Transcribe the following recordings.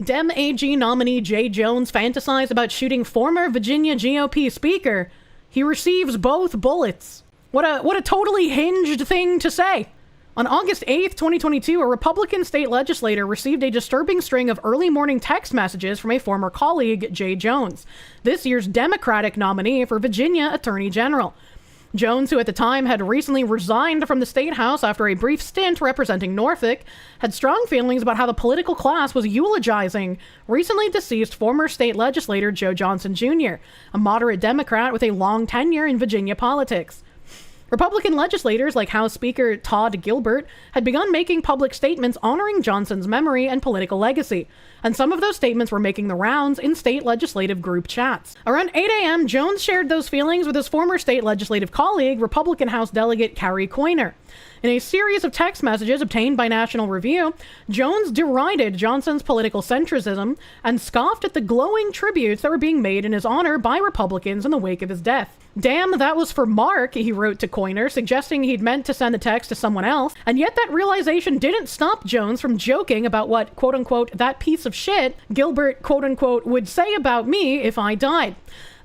Dem AG nominee Jay Jones fantasized about shooting former Virginia GOP speaker. He receives both bullets. What a totally hinged thing to say. On August 8th, 2022, a Republican state legislator received a disturbing string of early morning text messages from a former colleague, Jay Jones, this year's Democratic nominee for Virginia Attorney General. Jones, who at the time had recently resigned from the state house after a brief stint representing Norfolk, had strong feelings about how the political class was eulogizing recently deceased former state legislator Joe Johnson Jr., a moderate Democrat with a long tenure in Virginia politics. Republican legislators like House Speaker Todd Gilbert had begun making public statements honoring Johnson's memory and political legacy, and some of those statements were making the rounds in state legislative group chats. Around 8 a.m., Jones shared those feelings with his former state legislative colleague, Republican House Delegate Carrie Coiner. In a series of text messages obtained by National Review, Jones derided Johnson's political centrism and scoffed at the glowing tributes that were being made in his honor by Republicans in the wake of his death. "Damn, that was for Mark," he wrote to Coiner, suggesting he'd meant to send the text to someone else, and yet that realization didn't stop Jones from joking about what, quote-unquote, that piece of shit Gilbert, quote-unquote, would say about me if I died.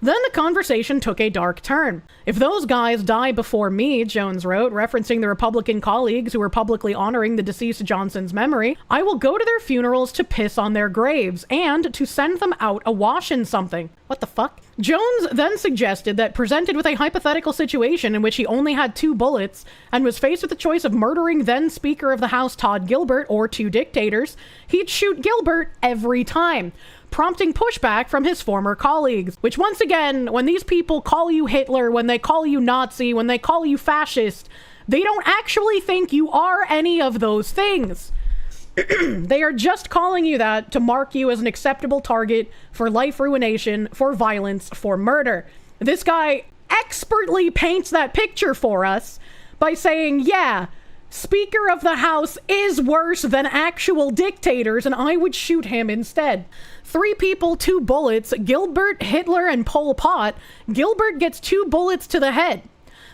Then the conversation took a dark turn. "If those guys die before me," Jones wrote, referencing the Republican colleagues who were publicly honoring the deceased Johnson's memory, "I will go to their funerals to piss on their graves and to send them out awash in something." What the fuck? Jones then suggested that presented with a hypothetical situation in which he only had 2 bullets and was faced with the choice of murdering then Speaker of the House Todd Gilbert or 2 dictators, he'd shoot Gilbert every time, prompting pushback from his former colleagues. Which, once again, when these people call you Hitler, when they call you Nazi, when they call you fascist, they don't actually think you are any of those things. They are just calling you that to mark you as an acceptable target for life ruination, for violence, for murder. This guy expertly paints that picture for us by saying, yeah, Speaker of the House is worse than actual dictators, and I would shoot him instead. 3 people, 2 bullets, Gilbert, Hitler, and Pol Pot. Gilbert gets 2 bullets to the head.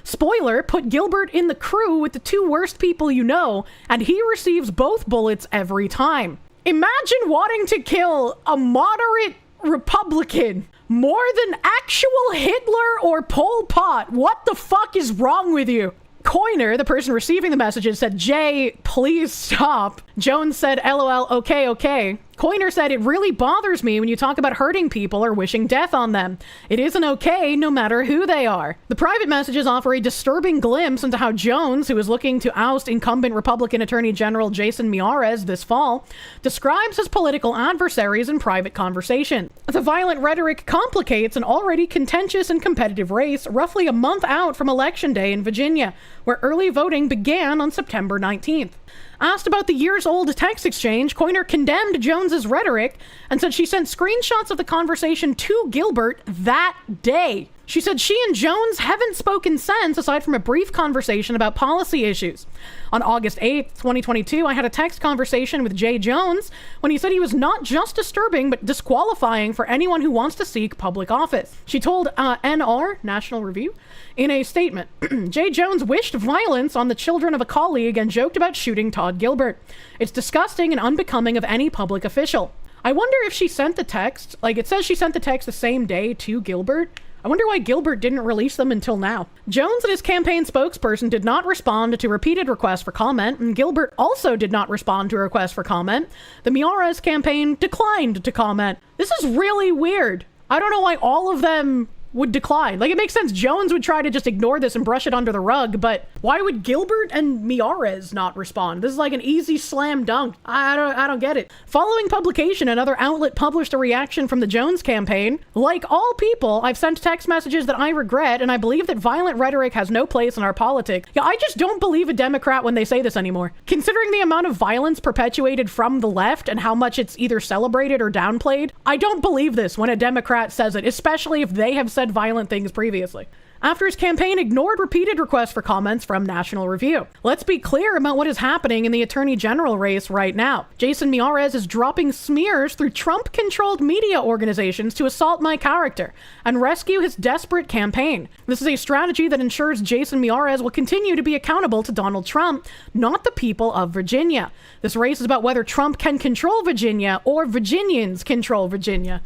Spoiler, put Gilbert in the crew with the 2 worst people you know, and he receives both bullets every time. Imagine wanting to kill a moderate Republican more than actual Hitler or Pol Pot. What the fuck is wrong with you? Coiner, the person receiving the messages, said, "Jay, please stop." Jones said, "LOL, okay. Coiner said, "It really bothers me when you talk about hurting people or wishing death on them. It isn't okay, no matter who they are." The private messages offer a disturbing glimpse into how Jones, who is looking to oust incumbent Republican Attorney General Jason Miyares this fall, describes his political adversaries in private conversation. The violent rhetoric complicates an already contentious and competitive race roughly a month out from Election Day in Virginia, where early voting began on September 19th. Asked about the years-old text exchange, Coiner condemned Jones's rhetoric and said she sent screenshots of the conversation to Gilbert that day. She said she and Jones haven't spoken since, aside from a brief conversation about policy issues. On August 8th, 2022, I had a text conversation with Jay Jones when he said he was not just disturbing, but disqualifying for anyone who wants to seek public office. She told NR, National Review, in a statement, Jay Jones wished violence on the children of a colleague and joked about shooting Todd Gilbert. It's disgusting and unbecoming of any public official. I wonder if she sent the text, like it says she sent the text the same day to Gilbert. I wonder why Gilbert didn't release them until now. Jones and his campaign spokesperson did not respond to repeated requests for comment, and Gilbert also did not respond to a request for comment. The Miyares campaign declined to comment. This is really weird. I don't know why all of them would decline. Like, it makes sense Jones would try to just ignore this and brush it under the rug, but why would Gilbert and Miyares not respond? This is like an easy slam dunk. I don't get it. Following publication, another outlet published a reaction from the Jones campaign. Like all people, I've sent text messages that I regret, and I believe that violent rhetoric has no place in our politics. Yeah, I just don't believe a Democrat when they say this anymore. Considering the amount of violence perpetuated from the left and how much it's either celebrated or downplayed, I don't believe this when a Democrat says it, especially if they have said violent things previously. after his campaign ignored repeated requests for comments from National Review. Let's be clear about what is happening in the Attorney General race right now. Jason Miyares is dropping smears through Trump-controlled media organizations to assault my character and rescue his desperate campaign. This is a strategy that ensures Jason Miyares will continue to be accountable to Donald Trump, not the people of Virginia. This race is about whether Trump can control Virginia or Virginians control Virginia.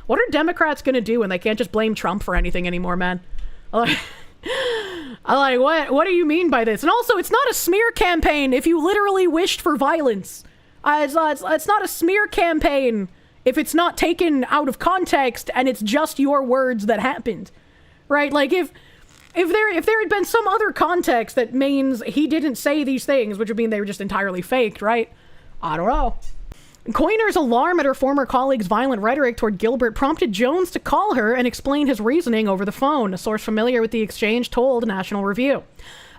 What are Democrats going to do when they can't just blame Trump for anything anymore, man? What do you mean by this? And also, it's not a smear campaign if you literally wished for violence. It's not a smear campaign if it's not taken out of context and it's just your words that happened, right? Like if there had been some other context that means he didn't say these things, which would mean they were just entirely faked, right? I don't know. Coiner's alarm at her former colleague's violent rhetoric toward Gilbert prompted Jones to call her and explain his reasoning over the phone, a source familiar with the exchange told National Review.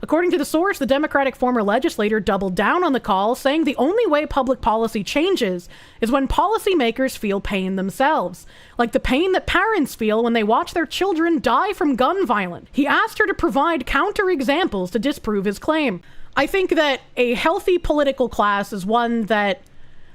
According to the source, the Democratic former legislator doubled down on the call, saying the only way public policy changes is when policymakers feel pain themselves, like the pain that parents feel when they watch their children die from gun violence. He asked her to provide counter-examples to disprove his claim. I think that a healthy political class is one that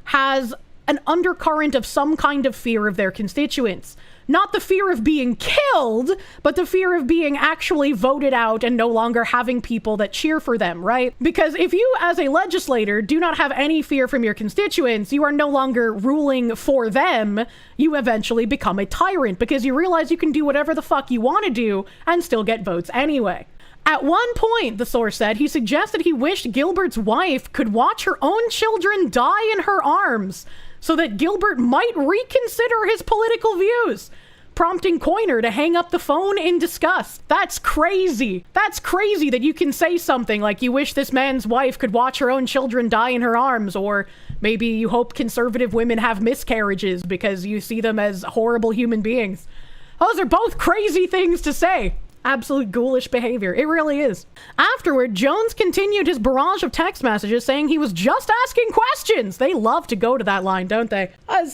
has an undercurrent of some kind of fear of their constituents. Not the fear of being killed, but the fear of being actually voted out and no longer having people that cheer for them, right? Because if you, as a legislator, do not have any fear from your constituents, you are no longer ruling for them. You eventually become a tyrant because you realize you can do whatever the fuck you want to do and still get votes anyway. At one point, the source said, he suggested he wished Gilbert's wife could watch her own children die in her arms so that Gilbert might reconsider his political views, prompting Coiner to hang up the phone in disgust. That's crazy. That's crazy that you can say something like you wish this man's wife could watch her own children die in her arms, or maybe you hope conservative women have miscarriages because you see them as horrible human beings. Those are both crazy things to say. Absolute ghoulish behavior. It really is. Afterward, Jones continued his barrage of text messages saying he was just asking questions. They love to go to that line, don't they? I'm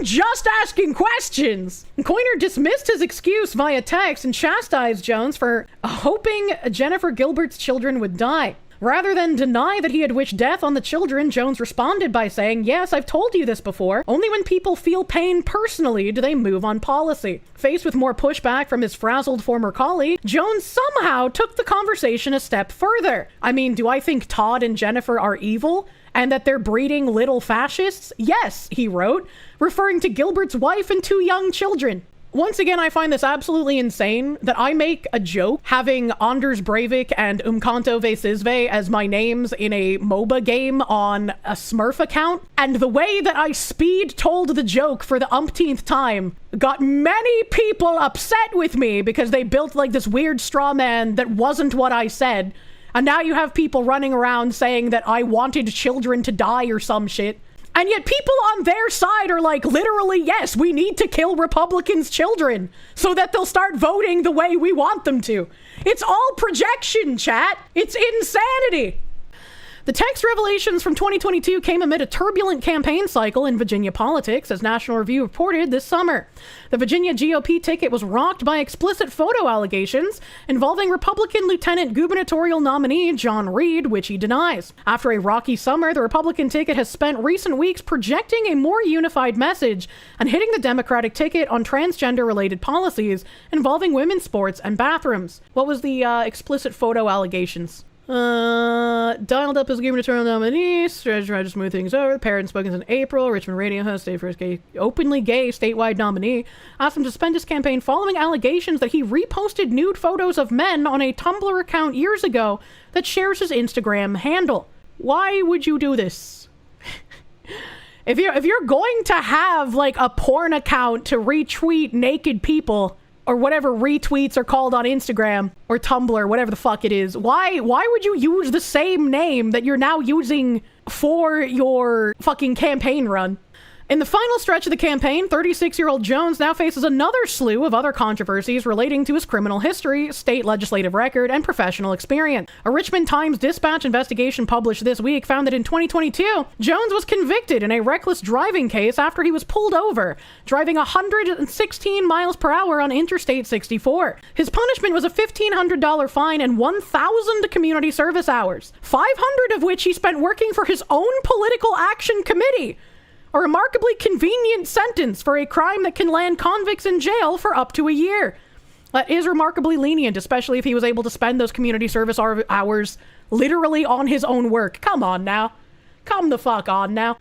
just asking questions. Coiner dismissed his excuse via text and chastised Jones for hoping Jennifer Gilbert's children would die. Rather than deny that he had wished death on the children, Jones responded by saying, yes, I've told you this before. Only when people feel pain personally do they move on policy. Faced with more pushback from his frazzled former colleague, Jones somehow took the conversation a step further. I mean, do I think Todd and Jennifer are evil and that they're breeding little fascists? Yes, he wrote, referring to Gilbert's wife and 2 young children. Once again, I find this absolutely insane that I make a joke having Anders Breivik and Umkanto Vesizve as my names in a MOBA game on a Smurf account, and the way that I speed told the joke for the umpteenth time got many people upset with me because they built like this weird straw man that wasn't what I said, and now you have people running around saying that I wanted children to die or some shit. And yet people on their side are like, literally, yes, we need to kill Republicans' children so that they'll start voting the way we want them to. It's all projection, chat. It's insanity. The text revelations from 2022 came amid a turbulent campaign cycle in Virginia politics, as National Review reported this summer. The Virginia GOP ticket was rocked by explicit photo allegations involving Republican Lieutenant Gubernatorial nominee John Reed, which he denies. After a rocky summer, the Republican ticket has spent recent weeks projecting a more unified message and hitting the Democratic ticket on transgender-related policies involving women's sports and bathrooms. What was the explicit photo allegations? Dialed up as gubernatorial nominee, strategy tried to smooth things over. Parents spoken in April. Richmond radio host, state first openly gay statewide nominee, asked him to suspend his campaign following allegations that he reposted nude photos of men on a Tumblr account years ago that shares his Instagram handle. Why would you do this? If you're going to have like a porn account to retweet naked people, or whatever retweets are called on Instagram or Tumblr, whatever the fuck it is, why would you use the same name that you're now using for your fucking campaign run? In the final stretch of the campaign, 36-year-old Jones now faces another slew of other controversies relating to his criminal history, state legislative record, and professional experience. A Richmond Times-Dispatch investigation published this week found that in 2022, Jones was convicted in a reckless driving case after he was pulled over, driving 116 miles per hour on Interstate 64. His punishment was a $1,500 fine and 1,000 community service hours, 500 of which he spent working for his own political action committee. A remarkably convenient sentence for a crime that can land convicts in jail for up to a year. That is remarkably lenient, especially if he was able to spend those community service hours literally on his own work. Come on now. Come the fuck on now.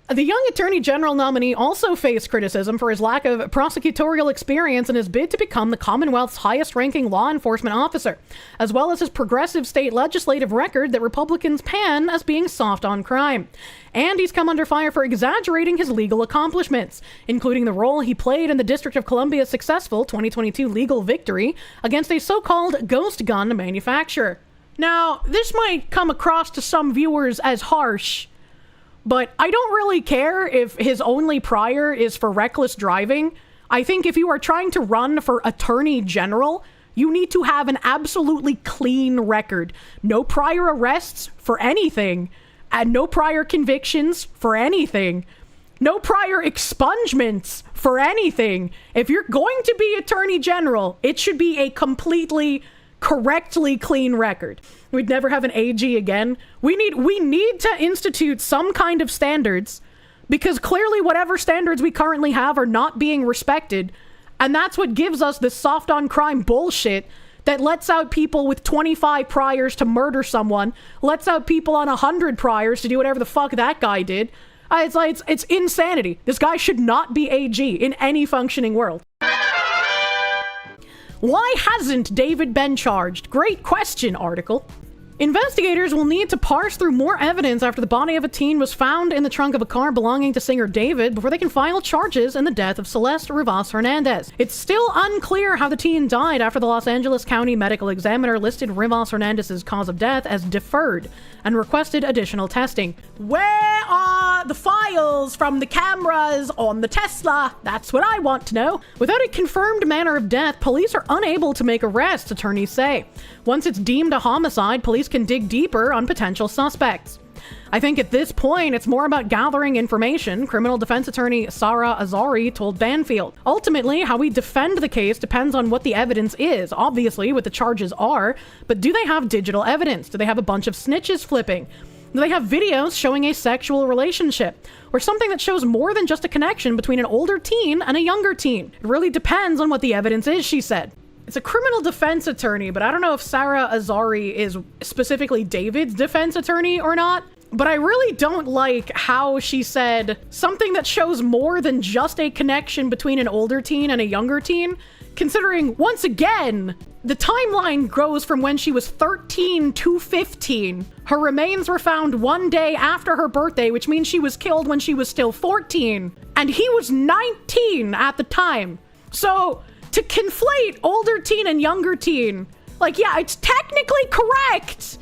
The young Attorney General nominee also faced criticism for his lack of prosecutorial experience in his bid to become the Commonwealth's highest-ranking law enforcement officer, as well as his progressive state legislative record that Republicans pan as being soft on crime. And he's come under fire for exaggerating his legal accomplishments, including the role he played in the District of Columbia's successful 2022 legal victory against a so-called ghost gun manufacturer. Now, this might come across to some viewers as harsh, but I don't really care if his only prior is for reckless driving. I think if you are trying to run for Attorney General, you need to have an absolutely clean record. No prior arrests for anything, and no prior convictions for anything. No prior expungements for anything. If you're going to be Attorney General, it should be a completely correctly clean record. We'd never have an AG again. We need to institute some kind of standards, because clearly whatever standards we currently have are not being respected, and that's what gives us this soft on crime bullshit that lets out people with 25 priors to murder someone, lets out people on 100 priors to do whatever the fuck that guy did. It's insanity. This guy should not be AG in any functioning world. Why hasn't David been charged? Great question, article. Investigators will need to parse through more evidence after the body of a teen was found in the trunk of a car belonging to singer David before they can file charges in the death of Celeste Rivas Hernandez. It's still unclear how the teen died after the Los Angeles County Medical Examiner listed Rivas Hernandez's cause of death as deferred and requested additional testing. Where are the files from the cameras on the Tesla? That's what I want to know. Without a confirmed manner of death, police are unable to make arrests, attorneys say. Once it's deemed a homicide, police can dig deeper on potential suspects. I think at this point, it's more about gathering information, criminal defense attorney Sarah Azari told Banfield. Ultimately, how we defend the case depends on what the evidence is, obviously what the charges are, but do they have digital evidence? Do they have a bunch of snitches flipping? Do they have videos showing a sexual relationship? Or something that shows more than just a connection between an older teen and a younger teen? It really depends on what the evidence is, she said. It's a criminal defense attorney, but I don't know if Sarah Azari is specifically David's defense attorney or not. But I really don't like how she said something that shows more than just a connection between an older teen and a younger teen, considering, once again, the timeline goes from when she was 13 to 15. Her remains were found one day after her birthday, which means she was killed when she was still 14, and he was 19 at the time. So to conflate older teen and younger teen, like, yeah, it's technically correct,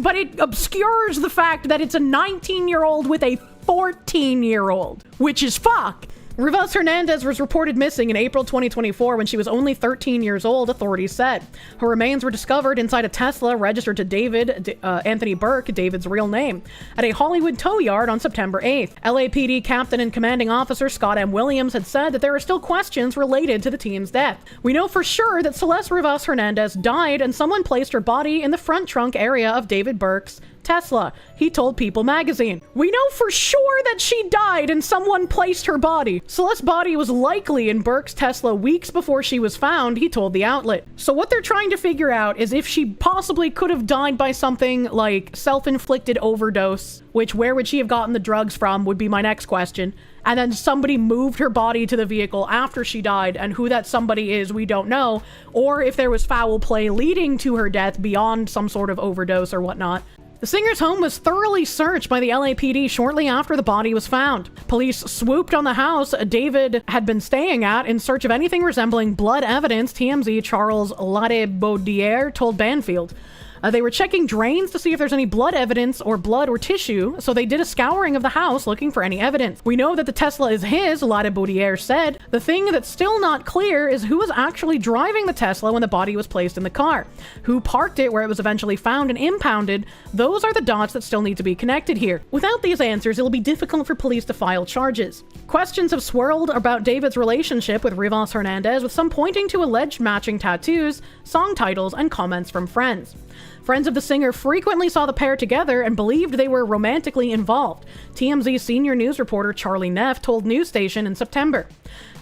but it obscures the fact that it's a 19-year-old with a 14-year-old, which is fucked. Rivas Hernandez was reported missing in April 2024 when she was only 13 years old, authorities said. Her remains were discovered inside a Tesla registered to Anthony Burke, David's real name, at a Hollywood tow yard on September 8th. LAPD Captain and Commanding Officer Scott M. Williams had said that there are still questions related to the teen's death. We know for sure that Celeste Rivas Hernandez died and someone placed her body in the front trunk area of David Burke's Tesla, he told People magazine. We know for sure that she died and someone placed her body. Celeste's body was likely in Burke's Tesla weeks before she was found, he told the outlet. So what they're trying to figure out is if she possibly could have died by something like self-inflicted overdose, which where would she have gotten the drugs from would be my next question. And then somebody moved her body to the vehicle after she died, and who that somebody is, we don't know. Or if there was foul play leading to her death beyond some sort of overdose or whatnot. The singer's home was thoroughly searched by the LAPD shortly after the body was found. Police swooped on the house David had been staying at in search of anything resembling blood evidence, TMZ Charles Ladebaudiere told Banfield. They were checking drains to see if there's any blood evidence or blood or tissue, so they did a scouring of the house looking for any evidence. We know that the Tesla is his, Lada Boudier said. The thing that's still not clear is who was actually driving the Tesla when the body was placed in the car. Who parked it where it was eventually found and impounded? Those are the dots that still need to be connected here. Without these answers, it'll be difficult for police to file charges. Questions have swirled about David's relationship with Rivas Hernandez, with some pointing to alleged matching tattoos, song titles, and comments from friends. Friends of the singer frequently saw the pair together and believed they were romantically involved. TMZ's senior news reporter Charlie Neff told News Station in September.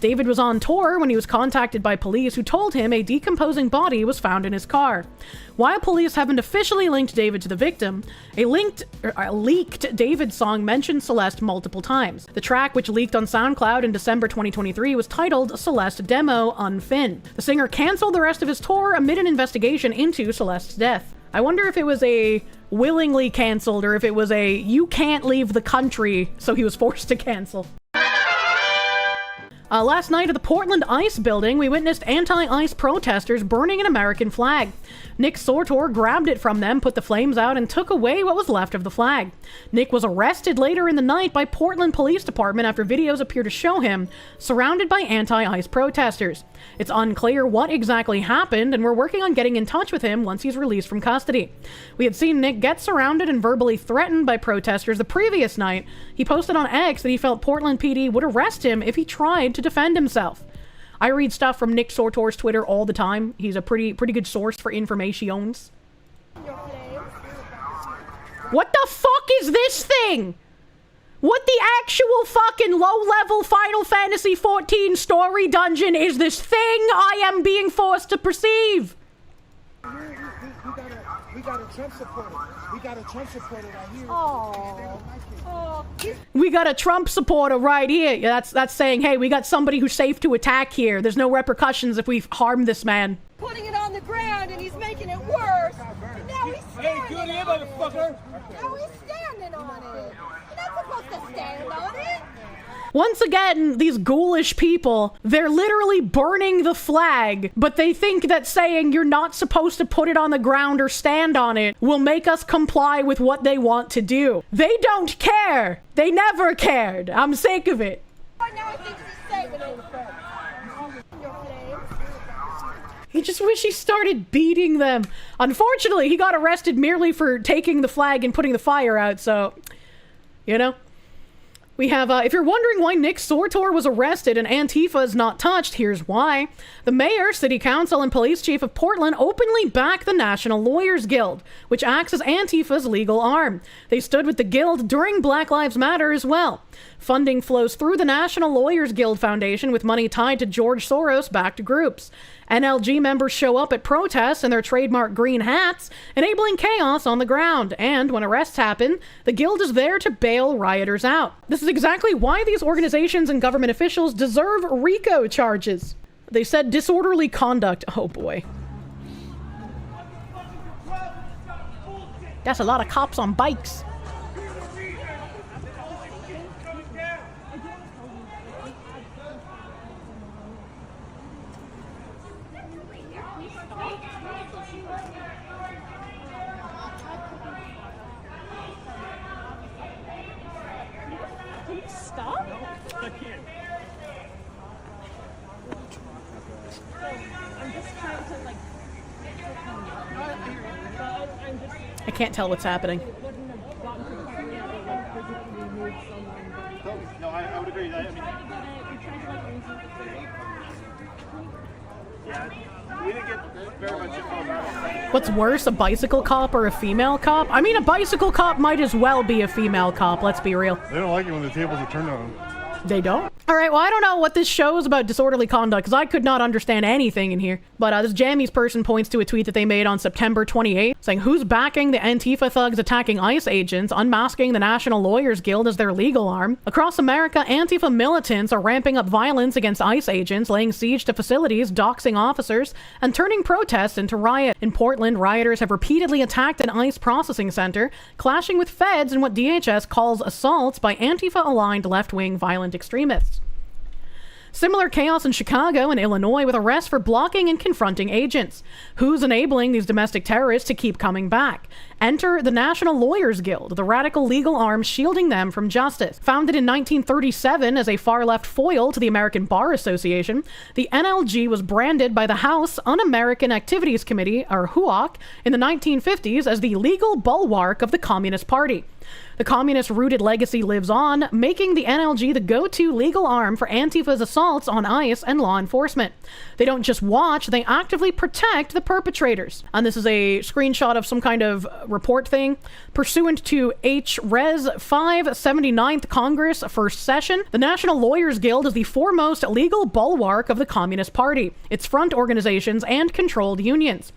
David was on tour when he was contacted by police who told him a decomposing body was found in his car. While police haven't officially linked David to the victim, a leaked David song mentioned Celeste multiple times. The track, which leaked on SoundCloud in December 2023, was titled Celeste Demo Unfin. The singer canceled the rest of his tour amid an investigation into Celeste's death. I wonder if it was a willingly canceled or if it was a you can't leave the country, so he was forced to cancel. Last night at the Portland ICE building, we witnessed anti-ICE protesters burning an American flag. Nick Sortor grabbed it from them, put the flames out, and took away what was left of the flag. Nick was arrested later in the night by Portland Police Department after videos appear to show him surrounded by anti-ICE protesters. It's unclear what exactly happened, and we're working on getting in touch with him once he's released from custody. We had seen Nick get surrounded and verbally threatened by protesters the previous night. He posted on X that he felt Portland PD would arrest him if he tried to defend himself. I read stuff from Nick Sortor's Twitter all the time. He's a pretty good source for informations. What the fuck is this thing? What the actual fucking low-level Final Fantasy XIV story dungeon is this thing I am being forced to perceive? We got a Trump supporter. We got a Trump supporter right here. We got a Trump supporter right here. Yeah, that's saying, hey, we got somebody who's safe to attack here. There's no repercussions if we harm this man. Putting it on the ground and he's making it worse. And now he's standing on it. Now he's standing on it. You're not supposed to stand on it. Once again, these ghoulish people, they're literally burning the flag, but they think that saying you're not supposed to put it on the ground or stand on it will make us comply with what they want to do. They don't care. They never cared. I'm sick of it. Right now I think she's saving it. He just wish he started beating them. Unfortunately, he got arrested merely for taking the flag and putting the fire out, so, you know. We have, if you're wondering why Nick Sortor was arrested and Antifa is not touched, here's why. The mayor, city council, and police chief of Portland openly back the National Lawyers Guild, which acts as Antifa's legal arm. They stood with the guild during Black Lives Matter as well. Funding flows through the National Lawyers Guild Foundation with money tied to George Soros-backed groups. NLG members show up at protests in their trademark green hats, enabling chaos on the ground. And when arrests happen, the guild is there to bail rioters out. This is exactly why these organizations and government officials deserve RICO charges. They said disorderly conduct. Oh boy. That's a lot of cops on bikes. I can't tell what's happening. No, I would agree. We didn't get very much info. What's worse, a bicycle cop or a female cop? I mean, a bicycle cop might as well be a female cop, let's be real. They don't like it when the tables are turned on them. They don't? Alright, well, I don't know what this shows about disorderly conduct, because I could not understand anything in here. But this Jammies person points to a tweet that they made on September 28th, saying, who's backing the Antifa thugs attacking ICE agents, unmasking the National Lawyers Guild as their legal arm? Across America, Antifa militants are ramping up violence against ICE agents, laying siege to facilities, doxing officers, and turning protests into riots. In Portland, rioters have repeatedly attacked an ICE processing center, clashing with feds in what DHS calls assaults by Antifa-aligned left-wing violent extremists. Similar chaos in Chicago and Illinois with arrests for blocking and confronting agents. Who's enabling these domestic terrorists to keep coming back? Enter the National Lawyers Guild, the radical legal arm shielding them from justice. Founded in 1937 as a far-left foil to the American Bar Association, the NLG was branded by the House Un-American Activities Committee, or HUAC, in the 1950s as the legal bulwark of the Communist Party. The communist-rooted legacy lives on, making the NLG the go-to legal arm for Antifa's assaults on ICE and law enforcement. They don't just watch, they actively protect the perpetrators. And this is a screenshot of some kind of report thing. Pursuant to H-Res 579th Congress First Session, the National Lawyers Guild is the foremost legal bulwark of the Communist Party, its front organizations, and controlled unions.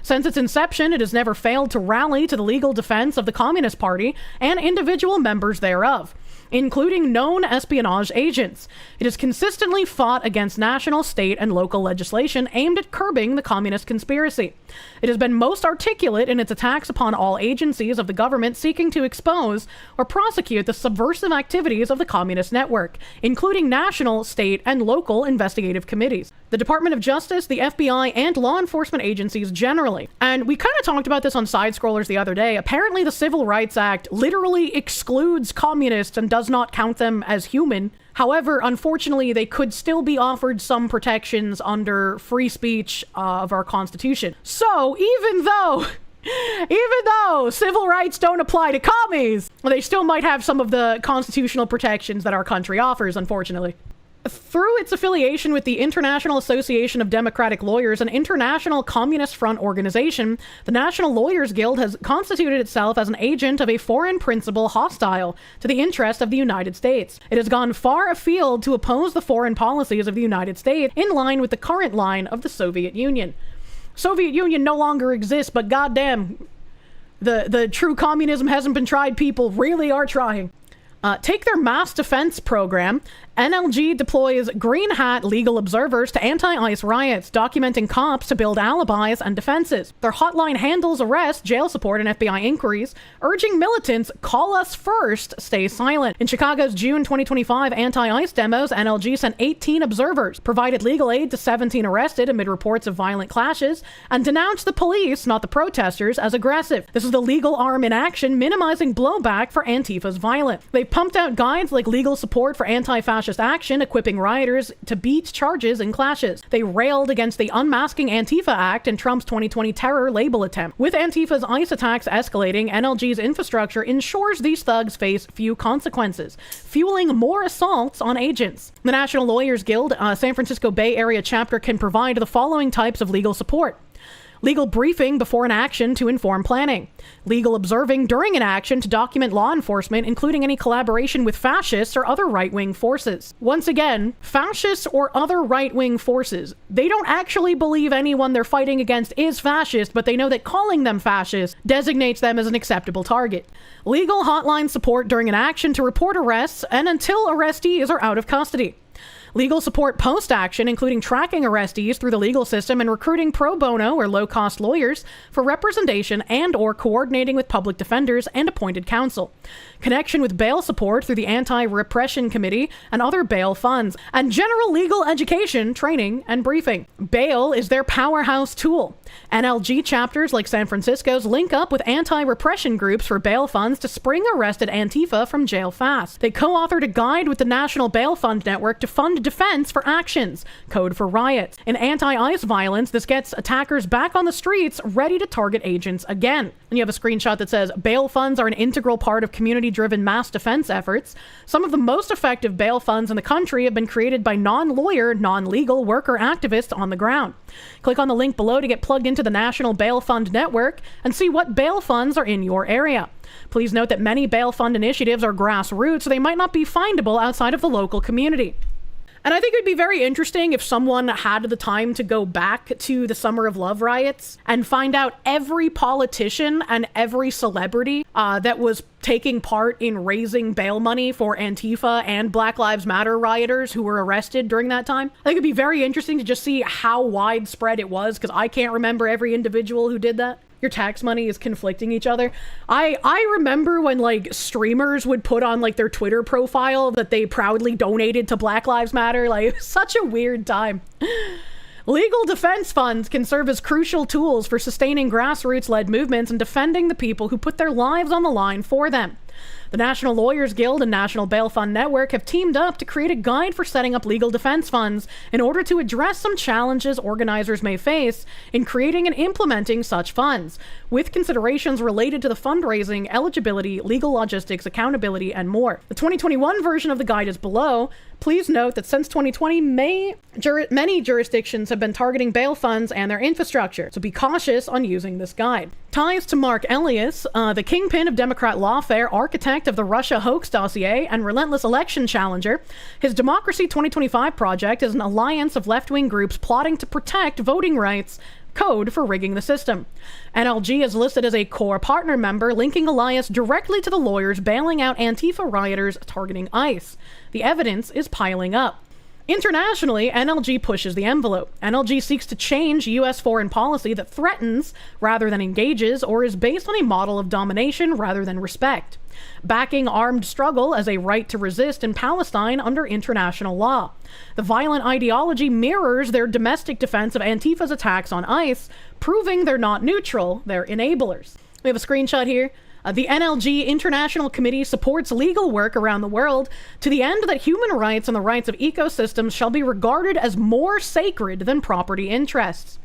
Since its inception, it has never failed to rally to the legal defense of the Communist Party and individual members thereof, including known espionage agents. It has consistently fought against national, state, and local legislation aimed at curbing the communist conspiracy. It has been most articulate in its attacks upon all agencies of the government seeking to expose or prosecute the subversive activities of the communist network, including national, state, and local investigative committees, the Department of Justice, the FBI, and law enforcement agencies generally. And we kind of talked about this on Side Scrollers the other day. Apparently, the Civil Rights Act literally excludes communists and does not count them as human. However, unfortunately, they could still be offered some protections under free speech of our Constitution. So, even though civil rights don't apply to commies, they still might have some of the constitutional protections that our country offers, unfortunately. Through its affiliation with the International Association of Democratic Lawyers, an international communist front organization, the National Lawyers Guild has constituted itself as an agent of a foreign principle hostile to the interest of the United States. It has gone far afield to oppose the foreign policies of the United States, in line with the current line of the Soviet Union. Soviet Union no longer exists, but goddamn, the true communism hasn't been tried. People really are trying. Take their mass defense program. NLG deploys green hat legal observers to anti-ICE riots, documenting cops to build alibis and defenses. Their hotline handles arrests, jail support, and FBI inquiries, urging militants, call us first, stay silent. In Chicago's June 2025 anti-ICE demos, NLG sent 18 observers, provided legal aid to 17 arrested amid reports of violent clashes, and denounced the police, not the protesters, as aggressive. This is the legal arm in action, minimizing blowback for Antifa's violence. They pumped out guides like legal support for anti-fascist action, equipping rioters to beat charges in clashes. They railed against the Unmasking Antifa Act and Trump's 2020 terror label attempt. With Antifa's ICE attacks escalating, NLG's infrastructure ensures these thugs face few consequences, fueling more assaults on agents. The National Lawyers Guild, San Francisco Bay Area chapter, can provide the following types of legal support. Legal briefing before an action to inform planning. Legal observing during an action to document law enforcement, including any collaboration with fascists or other right-wing forces. Once again, fascists or other right-wing forces. They don't actually believe anyone they're fighting against is fascist, but they know that calling them fascist designates them as an acceptable target. Legal hotline support during an action to report arrests and until arrestees are out of custody. Legal support post-action, including tracking arrestees through the legal system and recruiting pro bono or low-cost lawyers for representation and or coordinating with public defenders and appointed counsel. Connection with bail support through the Anti-Repression Committee and other bail funds. And general legal education, training, and briefing. Bail is their powerhouse tool. NLG chapters like San Francisco's link up with anti-repression groups for bail funds to spring arrested Antifa from jail fast. They co-authored a guide with the National Bail Fund Network to fund defense for actions, code for riots. In anti-ICE violence, this gets attackers back on the streets, ready to target agents again. And you have a screenshot that says, bail funds are an integral part of community-driven mass defense efforts. Some of the most effective bail funds in the country have been created by non-lawyer, non-legal worker activists on the ground. Click on the link below to get plugged into the National Bail Fund Network and see what bail funds are in your area. Please note that many bail fund initiatives are grassroots, so they might not be findable outside of the local community. And I think it would be very interesting if someone had the time to go back to the Summer of Love riots and find out every politician and every celebrity that was taking part in raising bail money for Antifa and Black Lives Matter rioters who were arrested during that time. I think it'd be very interesting to just see how widespread it was, because I can't remember every individual who did that. your tax money is conflicting each other. I remember when like streamers would put on like their Twitter profile that they proudly donated to Black Lives Matter. Like, it was such a weird time. Legal defense funds can serve as crucial tools for sustaining grassroots-led movements and defending the people who put their lives on the line for them. The National Lawyers Guild and National Bail Fund Network have teamed up to create a guide for setting up legal defense funds in order to address some challenges organizers may face in creating and implementing such funds, with considerations related to the fundraising, eligibility, legal logistics, accountability, and more. The 2021 version of the guide is below. Please note that since 2020, many jurisdictions have been targeting bail funds and their infrastructure, so be cautious on using this guide. Ties to Mark Elias, the kingpin of Democrat lawfare, architect of the Russia hoax dossier, and relentless election challenger. His Democracy 2025 project is an alliance of left-wing groups plotting to protect voting rights code for rigging the system. NLG is listed as a core partner member, linking Elias directly to the lawyers bailing out Antifa rioters targeting ICE. The evidence is piling up. Internationally, NLG pushes the envelope. NLG seeks to change U.S. foreign policy that threatens rather than engages, or is based on a model of domination rather than respect, backing armed struggle as a right to resist in Palestine under international law. The violent ideology mirrors their domestic defense of Antifa's attacks on ICE, proving they're not neutral, they're enablers. We have a screenshot here. The NLG International Committee supports legal work around the world to the end that human rights and the rights of ecosystems shall be regarded as more sacred than property interests.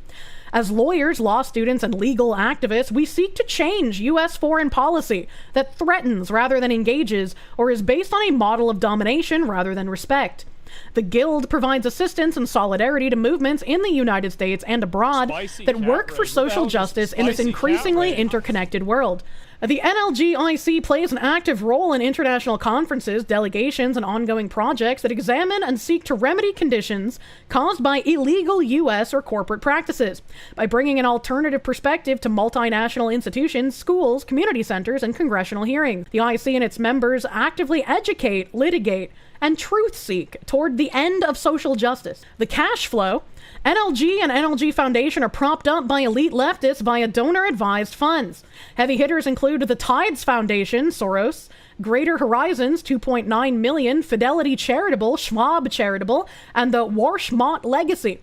As lawyers, law students, and legal activists, we seek to change U.S. foreign policy that threatens rather than engages, or is based on a model of domination rather than respect. The Guild provides assistance and solidarity to movements in the United States and abroad that work for social justice in this increasingly interconnected world. The NLG-IC plays an active role in international conferences, delegations, and ongoing projects that examine and seek to remedy conditions caused by illegal U.S. or corporate practices, by bringing an alternative perspective to multinational institutions, schools, community centers, and congressional hearings. The IC and its members actively educate, litigate, and truth seek toward the end of social justice. The cash flow. NLG and NLG Foundation are propped up by elite leftists via donor-advised funds. Heavy hitters include the Tides Foundation, Soros, Greater Horizons, 2.9 million, Fidelity Charitable, Schwab Charitable, and the Warshmott Legacy.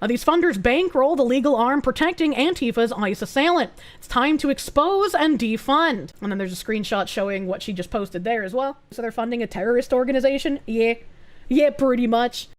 These funders bankroll the legal arm protecting Antifa's ICE assailant. It's time to expose and defund. And then there's a screenshot showing what she just posted there as well. So they're funding a terrorist organization? Yeah, pretty much.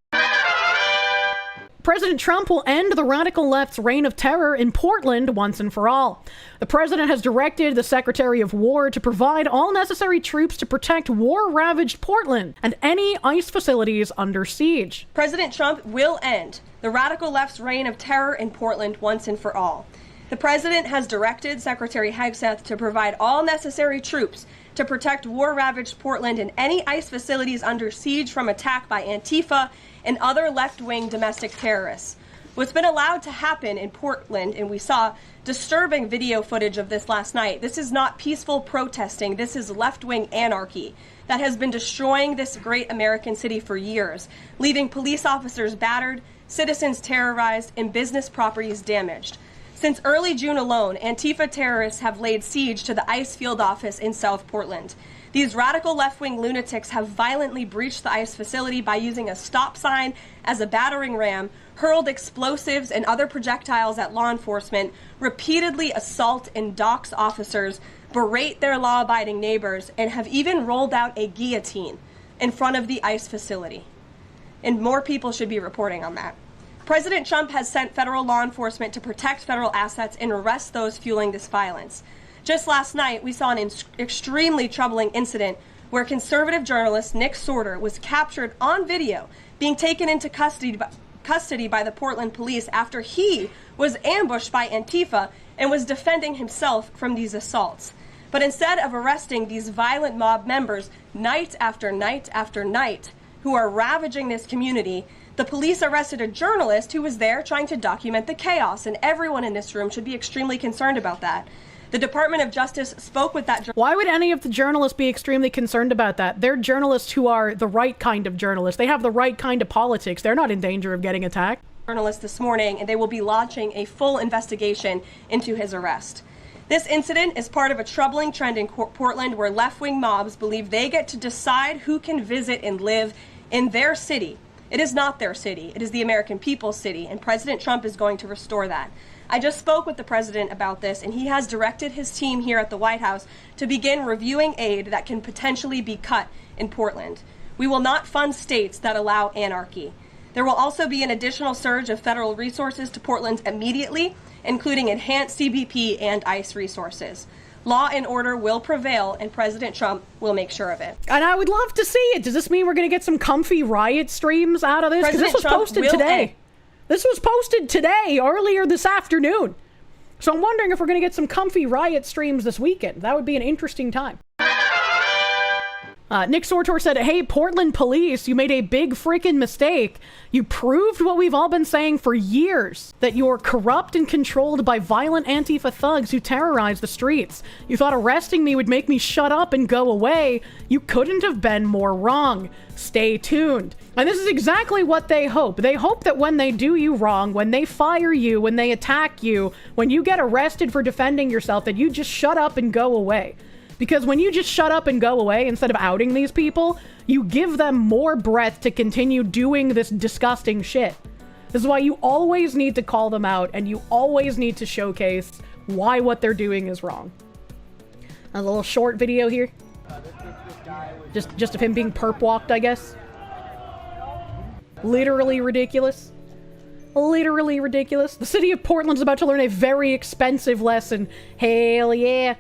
President Trump will end the radical left's reign of terror in Portland once and for all. The president has directed the Secretary of War to provide all necessary troops to protect war-ravaged Portland and any ICE facilities under siege. President Trump will end the radical left's reign of terror in Portland once and for all. The president has directed Secretary Hegseth to provide all necessary troops to protect war-ravaged Portland and any ICE facilities under siege from attack by Antifa and other left-wing domestic terrorists. What's been allowed to happen in Portland, and we saw disturbing video footage of this last night, this is not peaceful protesting, this is left-wing anarchy that has been destroying this great American city for years, leaving police officers battered, citizens terrorized, and business properties damaged. Since early June alone, Antifa terrorists have laid siege to the ICE field office in South Portland. These radical left-wing lunatics have violently breached the ICE facility by using a stop sign as a battering ram, hurled explosives and other projectiles at law enforcement, repeatedly assault and dox officers, berate their law-abiding neighbors, and have even rolled out a guillotine in front of the ICE facility. And more people should be reporting on that. President Trump has sent federal law enforcement to protect federal assets and arrest those fueling this violence. Just last night, we saw an extremely troubling incident where conservative journalist Nick Sortor was captured on video being taken into custody by the Portland police after he was ambushed by Antifa and was defending himself from these assaults. But instead of arresting these violent mob members night after night after night who are ravaging this community, the police arrested a journalist who was there trying to document the chaos, and everyone in this room should be extremely concerned about that. The Department of Justice spoke with that. Why would any of the journalists be extremely concerned about that? They're journalists who are the right kind of journalists. They have the right kind of politics. They're not in danger of getting attacked. Journalist this morning, and they will be launching a full investigation into his arrest. This incident is part of a troubling trend in Portland where left-wing mobs believe they get to decide who can visit and live in their city. It is not their city. It is the American people's city, and President Trump is going to restore that. I just spoke with the president about this, and he has directed his team here at the White House to begin reviewing aid that can potentially be cut in Portland. We will not fund states that allow anarchy. There will also be an additional surge of federal resources to Portland immediately, including enhanced CBP and ICE resources. Law and order will prevail, and President Trump will make sure of it. And I would love to see it. Does this mean we're going to get some comfy riot streams out of this? Because this was posted today. This was posted today, earlier this afternoon. So I'm wondering if we're going to get some comfy riot streams this weekend. That would be an interesting time. Nick Sortor said, hey, Portland police, you made a big freaking mistake. You proved what we've all been saying for years, that you're corrupt and controlled by violent Antifa thugs who terrorize the streets. You thought arresting me would make me shut up and go away. You couldn't have been more wrong. Stay tuned. And this is exactly what they hope. They hope that when they do you wrong, when they fire you, when they attack you, when you get arrested for defending yourself, that you just shut up and go away. Because when you just shut up and go away instead of outing these people, you give them more breath to continue doing this disgusting shit. This is why you always need to call them out, and you always need to showcase why what they're doing is wrong. A little short video here. Just of him being perp walked, I guess. Literally ridiculous. Literally ridiculous. The city of Portland's about to learn a very expensive lesson. Hell yeah.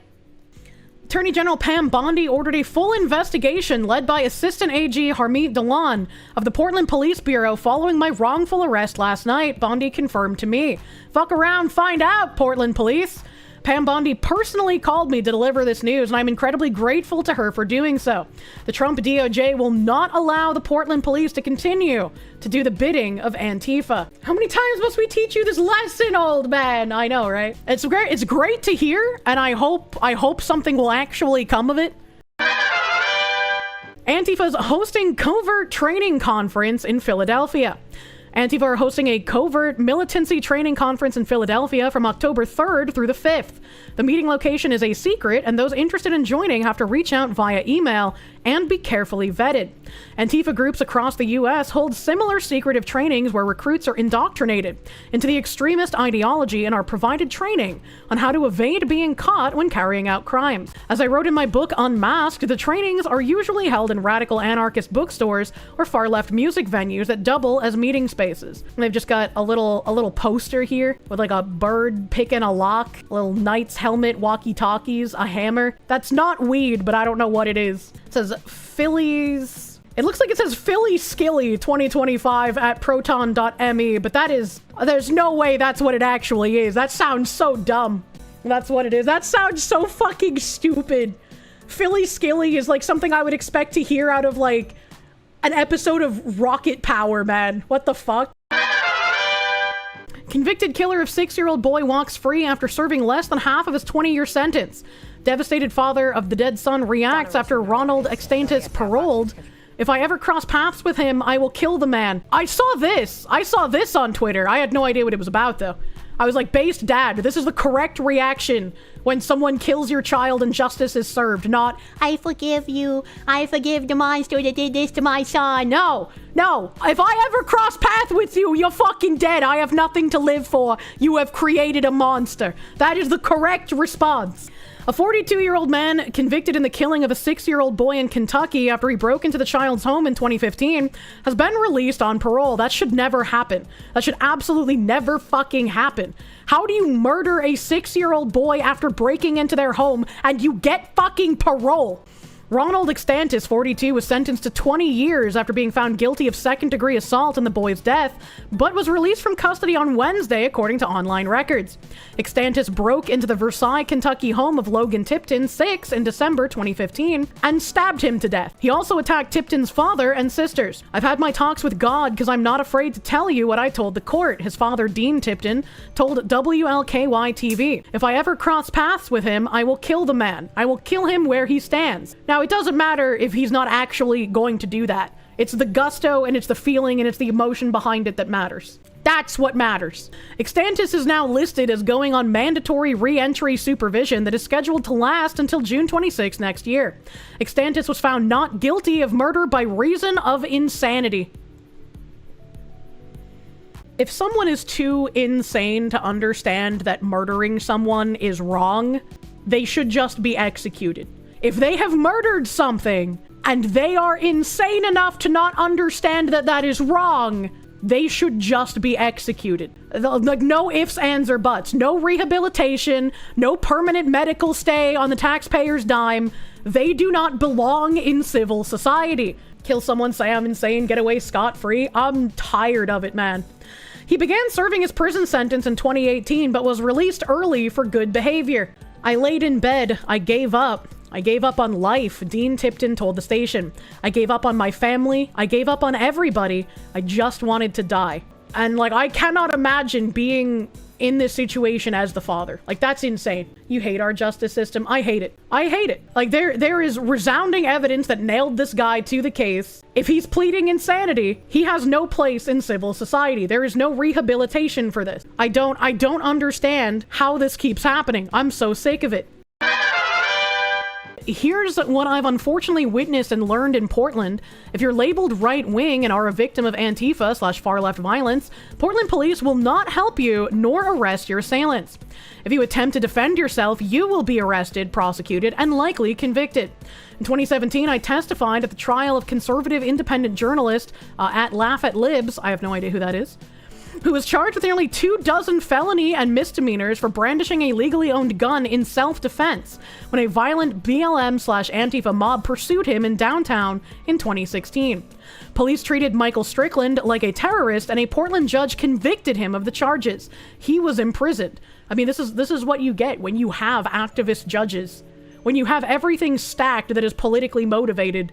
Attorney General Pam Bondi ordered a full investigation led by Assistant AG Harmeet Dhillon of the Portland Police Bureau following my wrongful arrest last night, Bondi confirmed to me. Fuck around, find out, Portland Police. Pam Bondi personally called me to deliver this news, and I'm incredibly grateful to her for doing so. The Trump DOJ will not allow the Portland police to continue to do the bidding of Antifa. How many times must we teach you this lesson, old man? I know, right? It's great. It's great to hear, and I hope something will actually come of it. Antifa's hosting Covert training conference in Philadelphia. Antifa are hosting a covert militancy training conference in Philadelphia from October 3rd through the 5th. The meeting location is a secret, and those interested in joining have to reach out via email and be carefully vetted. Antifa groups across the U.S. hold similar secretive trainings where recruits are indoctrinated into the extremist ideology and are provided training on how to evade being caught when carrying out crimes. As I wrote in my book Unmasked, the trainings are usually held in radical anarchist bookstores or far-left music venues that double as meeting spaces. And they've just got a little poster here with like a bird picking a lock, a little knight's helmet, walkie-talkies, a hammer. That's not weed, but I don't know what it is. It says Phillies. It looks like it says Philly Skilly 2025 at proton.me, but there's no way that's what it actually is. That sounds so dumb. That's what it is. That sounds so fucking stupid. Philly Skilly is like something I would expect to hear out of like an episode of Rocket Power, man. What the fuck? Convicted killer of 6-year-old boy walks free after serving less than half of his 20-year sentence. Devastated father of the dead son reacts after Ronald Extantis paroled. If I ever cross paths with him, I will kill the man. I saw this on Twitter. I had no idea what it was about, though. I was like, based dad, this is the correct reaction when someone kills your child and justice is served, not, I forgive you. I forgive the monster that did this to my son. No. If I ever cross paths with you, you're fucking dead. I have nothing to live for. You have created a monster. That is the correct response. A 42-year-old man convicted in the killing of a 6-year-old boy in Kentucky after he broke into the child's home in 2015 has been released on parole. That should never happen. That should absolutely never fucking happen. How do you murder a 6-year-old boy after breaking into their home and you get fucking parole? Ronald Extantis, 42, was sentenced to 20 years after being found guilty of second-degree assault in the boy's death, but was released from custody on Wednesday, according to online records. Extantis broke into the Versailles, Kentucky home of Logan Tipton, 6, in December 2015, and stabbed him to death. He also attacked Tipton's father and sisters. I've had my talks with God because I'm not afraid to tell you what I told the court, his father, Dean Tipton, told WLKY-TV. If I ever cross paths with him, I will kill the man. I will kill him where he stands. Now, it doesn't matter if he's not actually going to do that. It's the gusto and it's the feeling and it's the emotion behind it that matters. That's what matters. Extantis is now listed as going on mandatory re-entry supervision that is scheduled to last until June 26 next year. Extantis was found not guilty of murder by reason of insanity. If someone is too insane to understand that murdering someone is wrong, they should just be executed. If they have murdered something and they are insane enough to not understand that that is wrong, they should just be executed. Like, no ifs, ands, or buts. No rehabilitation, no permanent medical stay on the taxpayer's dime. They do not belong in civil society. Kill someone, say I'm insane, get away scot-free. I'm tired of it, man. He began serving his prison sentence in 2018, but was released early for good behavior. I laid in bed. I gave up. I gave up on life, Dean Tipton told the station. I gave up on my family. I gave up on everybody. I just wanted to die. And, like, I cannot imagine being in this situation as the father. Like, that's insane. You hate our justice system. I hate it. I hate it. Like, there is resounding evidence that nailed this guy to the case. If he's pleading insanity, he has no place in civil society. There is no rehabilitation for this. I don't understand how this keeps happening. I'm so sick of it. Here's what I've unfortunately witnessed and learned in Portland. If you're labeled right-wing and are a victim of Antifa/far-left violence, Portland police will not help you nor arrest your assailants. If you attempt to defend yourself, you will be arrested, prosecuted, and likely convicted. In 2017, I testified at the trial of conservative independent journalist at Laugh at Libs, I have no idea who that is, who was charged with nearly 24 felony and misdemeanors for brandishing a legally owned gun in self-defense when a violent BLM/Antifa mob pursued him in downtown in 2016. Police treated Michael Strickland like a terrorist, and a Portland judge convicted him of the charges. He was imprisoned. I mean, this is what you get when you have activist judges. When you have everything stacked that is politically motivated,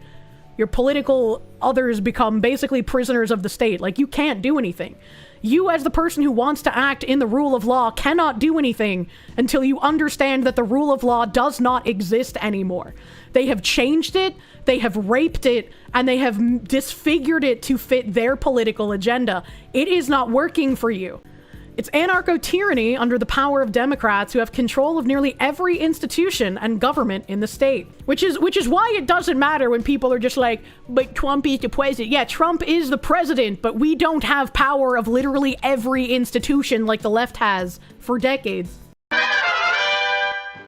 your political others become basically prisoners of the state. Like, you can't do anything. You, as the person who wants to act in the rule of law, cannot do anything until you understand that the rule of law does not exist anymore. They have changed it, they have raped it, and they have disfigured it to fit their political agenda. It is not working for you. It's anarcho-tyranny under the power of Democrats who have control of nearly every institution and government in the state. Which is why it doesn't matter when people are just like, but Trump is the president. Yeah, Trump is the president, but we don't have power of literally every institution like the left has for decades.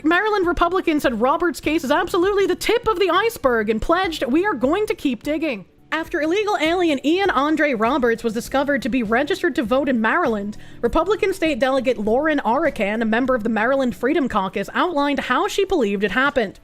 Maryland Republicans said Roberts' case is absolutely the tip of the iceberg and pledged, we are going to keep digging. After illegal alien Ian Andre Roberts was discovered to be registered to vote in Maryland, Republican State Delegate Lauren Arakan, a member of the Maryland Freedom Caucus, outlined how she believed it happened.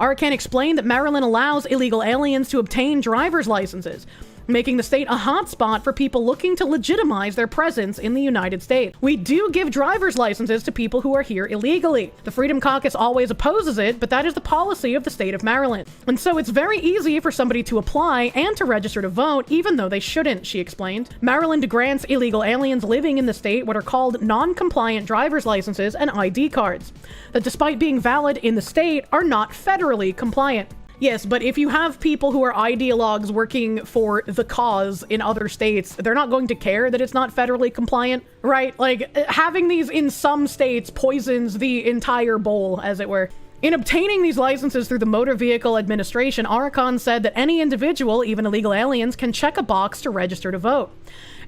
Arakan explained that Maryland allows illegal aliens to obtain driver's licenses, making the state a hotspot for people looking to legitimize their presence in the United States. We do give driver's licenses to people who are here illegally. The Freedom Caucus always opposes it, but that is the policy of the state of Maryland. And so it's very easy for somebody to apply and to register to vote, even though they shouldn't, she explained. Maryland grants illegal aliens living in the state what are called non-compliant driver's licenses and ID cards, that despite being valid in the state, are not federally compliant. Yes, but if you have people who are ideologues working for the cause in other states, they're not going to care that it's not federally compliant, right? Like, having these in some states poisons the entire bowl, as it were. In obtaining these licenses through the Motor Vehicle Administration, Arakan said that any individual, even illegal aliens, can check a box to register to vote.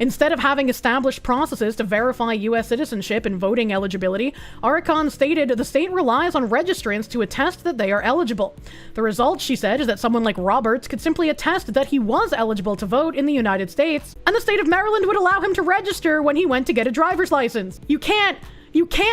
Instead of having established processes to verify U.S. citizenship and voting eligibility, Arakan stated the state relies on registrants to attest that they are eligible. The result, she said, is that someone like Roberts could simply attest that he was eligible to vote in the United States, and the state of Maryland would allow him to register when he went to get a driver's license. You can't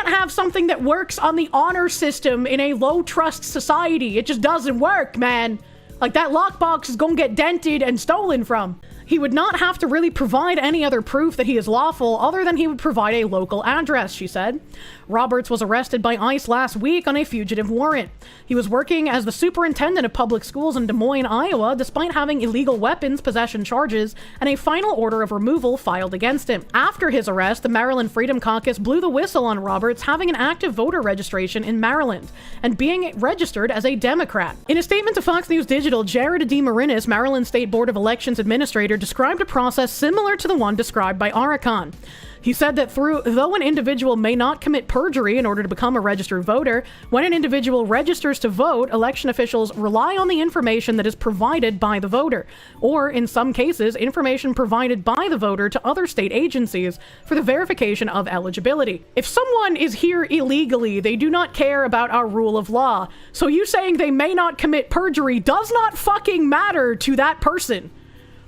have something that works on the honor system in a low-trust society. It just doesn't work, man. Like, that lockbox is gonna get dented and stolen from. He would not have to really provide any other proof that he is lawful other than he would provide a local address, she said. Roberts was arrested by ICE last week on a fugitive warrant. He was working as the superintendent of public schools in Des Moines, Iowa, despite having illegal weapons possession charges and a final order of removal filed against him. After his arrest, the Maryland Freedom Caucus blew the whistle on Roberts having an active voter registration in Maryland and being registered as a Democrat. In a statement to Fox News Digital, Jared DeMarinis, Maryland State Board of Elections Administrator, described a process similar to the one described by Arakan. He said that though an individual may not commit perjury in order to become a registered voter, when an individual registers to vote, election officials rely on the information that is provided by the voter, or in some cases, information provided by the voter to other state agencies for the verification of eligibility. If someone is here illegally, they do not care about our rule of law. So you saying they may not commit perjury does not fucking matter to that person.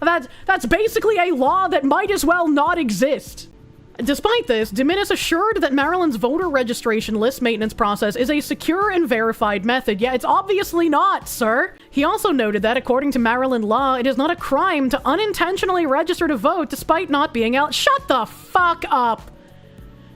That's basically a law that might as well not exist. Despite this, Dominus assured that Maryland's voter registration list maintenance process is a secure and verified method. Yeah, it's obviously not, sir. He also noted that, according to Maryland law, it is not a crime to unintentionally register to vote despite not being out. Shut the fuck up.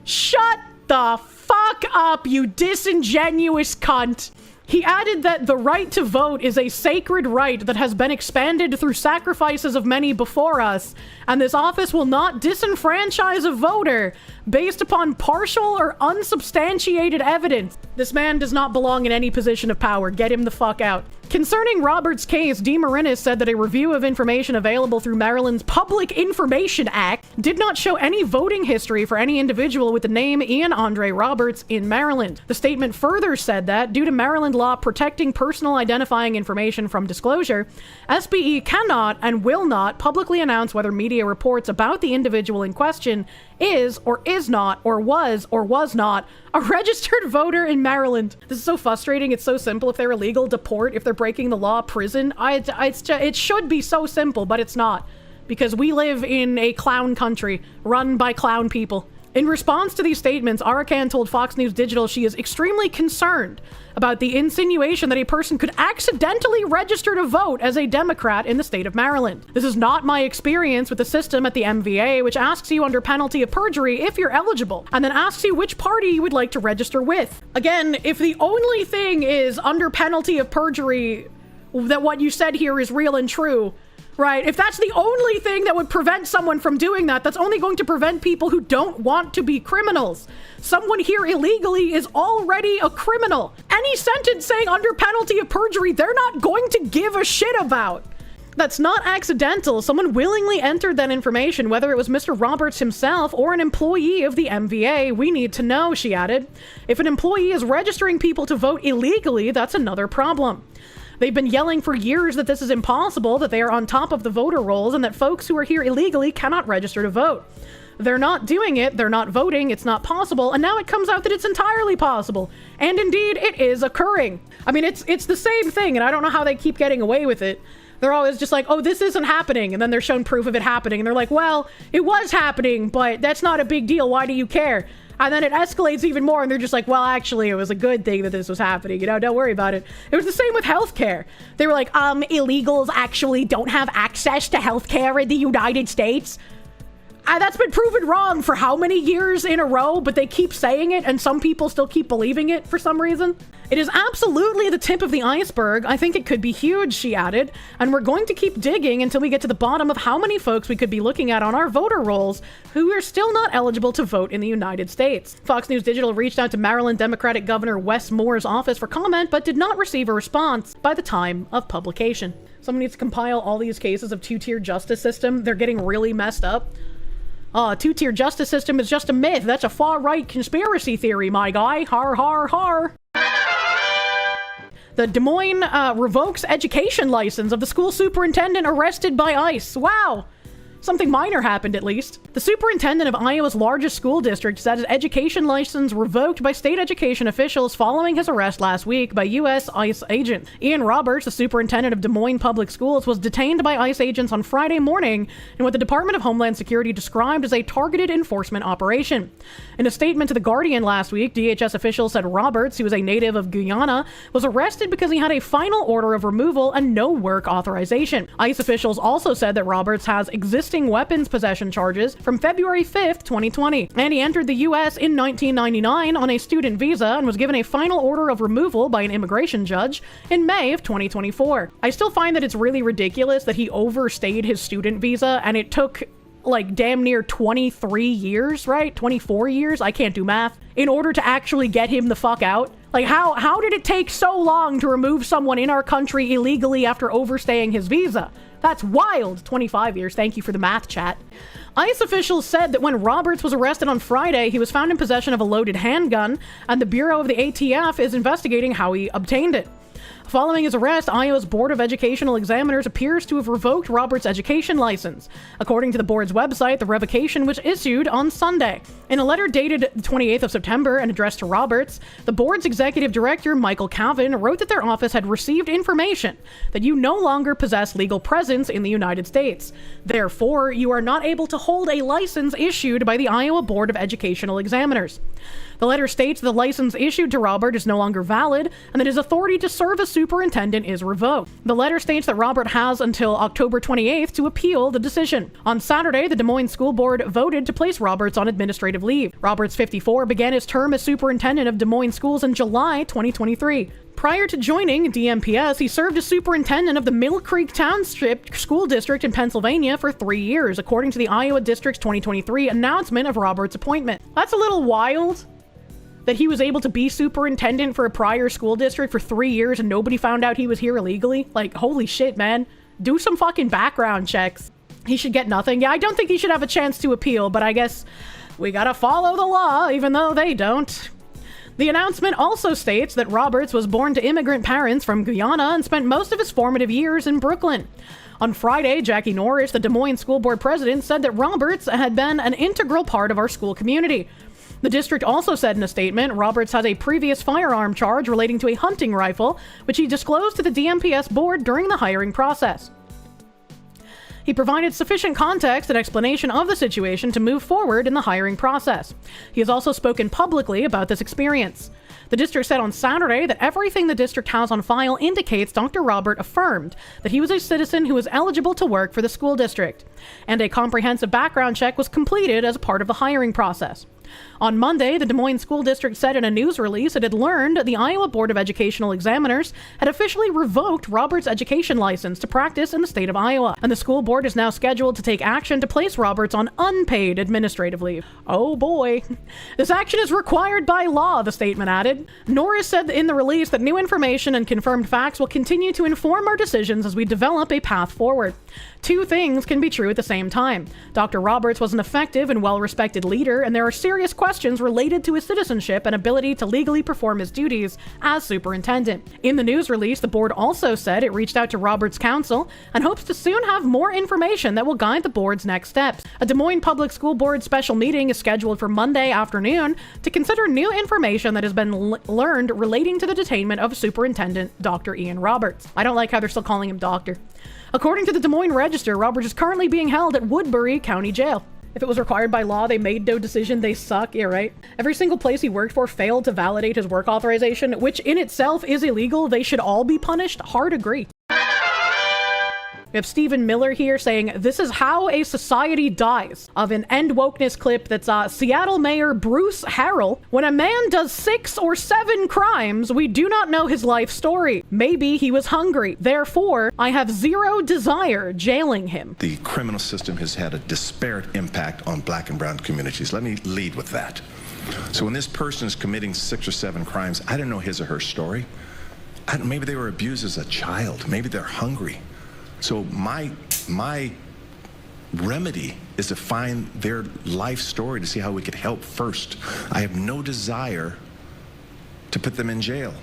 Shut the fuck up, you disingenuous cunt. He added that the right to vote is a sacred right that has been expanded through sacrifices of many before us, and this office will not disenfranchise a voter based upon partial or unsubstantiated evidence. This man does not belong in any position of power. Get him the fuck out. Concerning Roberts' case, DeMarinis said that a review of information available through Maryland's Public Information Act did not show any voting history for any individual with the name Ian Andre Roberts in Maryland. The statement further said that, due to Maryland law protecting personal identifying information from disclosure, SBE cannot and will not publicly announce whether media reports about the individual in question is or is not, or was not, a registered voter in Maryland. This is so frustrating. It's so simple. If they're illegal, deport. If they're breaking the law, prison. It should be so simple, but it's not. Because we live in a clown country run by clown people. In response to these statements, Arakan told Fox News Digital she is extremely concerned about the insinuation that a person could accidentally register to vote as a Democrat in the state of Maryland. This is not my experience with the system at the MVA, which asks you under penalty of perjury if you're eligible, and then asks you which party you would like to register with. Again, if the only thing is under penalty of perjury that what you said here is real and true, right? If that's the only thing that would prevent someone from doing that, that's only going to prevent people who don't want to be criminals. Someone here illegally is already a criminal. Any sentence saying under penalty of perjury, they're not going to give a shit about. That's not accidental. Someone willingly entered that information, whether it was Mr. Roberts himself or an employee of the MVA. We need to know, she added. If an employee is registering people to vote illegally, that's another problem. They've been yelling for years that this is impossible, that they are on top of the voter rolls, and that folks who are here illegally cannot register to vote. They're not doing it, they're not voting, it's not possible, and now it comes out that it's entirely possible. And indeed, it is occurring. I mean, it's the same thing, and I don't know how they keep getting away with it. They're always just like, oh, this isn't happening, and then they're shown proof of it happening, and they're like, well, it was happening, but that's not a big deal, why do you care? And then it escalates even more, and they're just like, well, actually, it was a good thing that this was happening, you know, don't worry about it. It was the same with healthcare. They were like, illegals actually don't have access to healthcare in the United States. That's been proven wrong for how many years in a row, but they keep saying it, and some people still keep believing it for some reason. It is absolutely the tip of the iceberg. I think it could be huge, she added, and we're going to keep digging until we get to the bottom of how many folks we could be looking at on our voter rolls who are still not eligible to vote in the United States. Fox News Digital reached out to Maryland Democratic Governor Wes Moore's office for comment, but did not receive a response by the time of publication. Someone needs to compile all these cases of two-tier justice system. They're getting really messed up. Two-tier justice system is just a myth. That's a far-right conspiracy theory, my guy. Har, har, har. The Des Moines revokes education license of the school superintendent arrested by ICE. Wow. Something minor happened, at least. The superintendent of Iowa's largest school district said his education license revoked by state education officials following his arrest last week by U.S. ICE agent. Ian Roberts, the superintendent of Des Moines Public Schools, was detained by ICE agents on Friday morning in what the Department of Homeland Security described as a targeted enforcement operation. In a statement to The Guardian last week, DHS officials said Roberts, who is a native of Guyana, was arrested because he had a final order of removal and no work authorization. ICE officials also said that Roberts has existing weapons possession charges from February 5th, 2020, and he entered the U.S. in 1999 on a student visa and was given a final order of removal by an immigration judge in May of 2024. I still find that it's really ridiculous that he overstayed his student visa and it took like damn near 23 years, right? 24 years? I can't do math. In order to actually get him the fuck out. Like how did it take so long to remove someone in our country illegally after overstaying his visa? That's wild. 25 years. Thank you for the math, chat. ICE officials said that when Roberts was arrested on Friday, he was found in possession of a loaded handgun, and the Bureau of the ATF is investigating how he obtained it. Following his arrest, Iowa's Board of Educational Examiners appears to have revoked Roberts' education license. According to the board's website, the revocation was issued on Sunday. In a letter dated the 28th of September and addressed to Roberts, the board's executive director, Michael Cavan, wrote that their office had received information that you no longer possess legal presence in the United States. Therefore, you are not able to hold a license issued by the Iowa Board of Educational Examiners. The letter states the license issued to Robert is no longer valid and that his authority to serve as superintendent is revoked. The letter states that Robert has until October 28th to appeal the decision. On Saturday, the Des Moines School Board voted to place Roberts on administrative leave. Roberts, 54, began his term as superintendent of Des Moines schools in July 2023. Prior to joining DMPS, he served as superintendent of the Mill Creek Township School District in Pennsylvania for 3 years, according to the Iowa District's 2023 announcement of Roberts' appointment. That's a little wild that he was able to be superintendent for a prior school district for 3 years and nobody found out he was here illegally. Like, holy shit, man. Do some fucking background checks. He should get nothing. Yeah, I don't think he should have a chance to appeal, but I guess we gotta follow the law, even though they don't. The announcement also states that Roberts was born to immigrant parents from Guyana and spent most of his formative years in Brooklyn. On Friday, Jackie Norris, the Des Moines School Board president, said that Roberts had been an integral part of our school community. The district also said in a statement, Roberts has a previous firearm charge relating to a hunting rifle, which he disclosed to the DMPS board during the hiring process. He provided sufficient context and explanation of the situation to move forward in the hiring process. He has also spoken publicly about this experience. The district said on Saturday that everything the district has on file indicates Dr. Robert affirmed that he was a citizen who was eligible to work for the school district, and a comprehensive background check was completed as a part of the hiring process. On Monday, the Des Moines School District said in a news release it had learned the Iowa Board of Educational Examiners had officially revoked Roberts' education license to practice in the state of Iowa, and the school board is now scheduled to take action to place Roberts on unpaid administrative leave. Oh boy. This action is required by law, the statement added. Norris said in the release that new information and confirmed facts will continue to inform our decisions as we develop a path forward. Two things can be true at the same time. Dr. Roberts was an effective and well-respected leader, and there are serious questions related to his citizenship and ability to legally perform his duties as superintendent. In the news release, the board also said it reached out to Roberts' counsel and hopes to soon have more information that will guide the board's next steps. A Des Moines Public School Board special meeting is scheduled for Monday afternoon to consider new information that has been learned relating to the detainment of Superintendent Dr. Ian Roberts. I don't like how they're still calling him doctor. According to the Des Moines Register, Roberts is currently being held at Woodbury County Jail. If it was required by law, they made no decision, they suck, yeah, right? Every single place he worked for failed to validate his work authorization, which in itself is illegal. They should all be punished. Hard agree. We have Stephen Miller here saying, "This is how a society dies," of an End Wokeness clip that's Seattle Mayor Bruce Harrell. "When a man does 6 or 7 crimes, we do not know his life story. Maybe he was hungry. Therefore, I have zero desire jailing him." The criminal system has had a disparate impact on black and brown communities. Let me lead with that. So when this person is committing 6 or 7 crimes, I don't know his or her story. Maybe they were abused as a child. Maybe they're hungry. So my remedy is to find their life story to see how we could help first. I have no desire to put them in jail,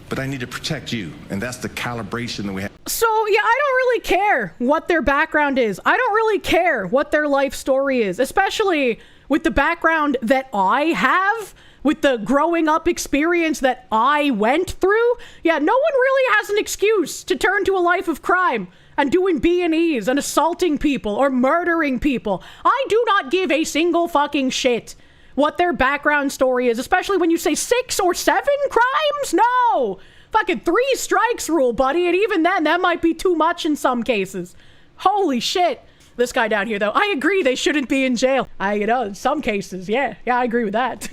but I need to protect you, and that's the calibration that we have. So, yeah, I don't really care what their background is. I don't really care what their life story is, especially with the background that I have, with the growing up experience that I went through. Yeah, no one really has an excuse to turn to a life of crime and doing B&Es and assaulting people or murdering people. I do not give a single fucking shit what their background story is, especially when you say 6 or 7 crimes? No! Fucking 3 strikes rule, buddy, and even then, that might be too much in some cases. Holy shit. This guy down here, though, I agree they shouldn't be in jail. In some cases, yeah, I agree with that.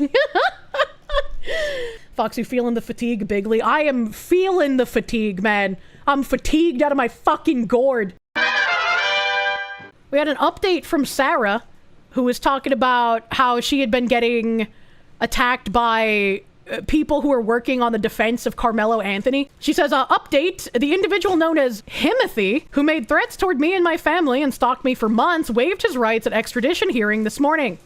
Fox, you feeling the fatigue, Bigley? I am feeling the fatigue, man. I'm fatigued out of my fucking gourd. We had an update from Sarah, who was talking about how she had been getting attacked by people who are working on the defense of Karmelo Anthony. She says, update, the individual known as Timothy, who made threats toward me and my family and stalked me for months, waived his rights at extradition hearing this morning.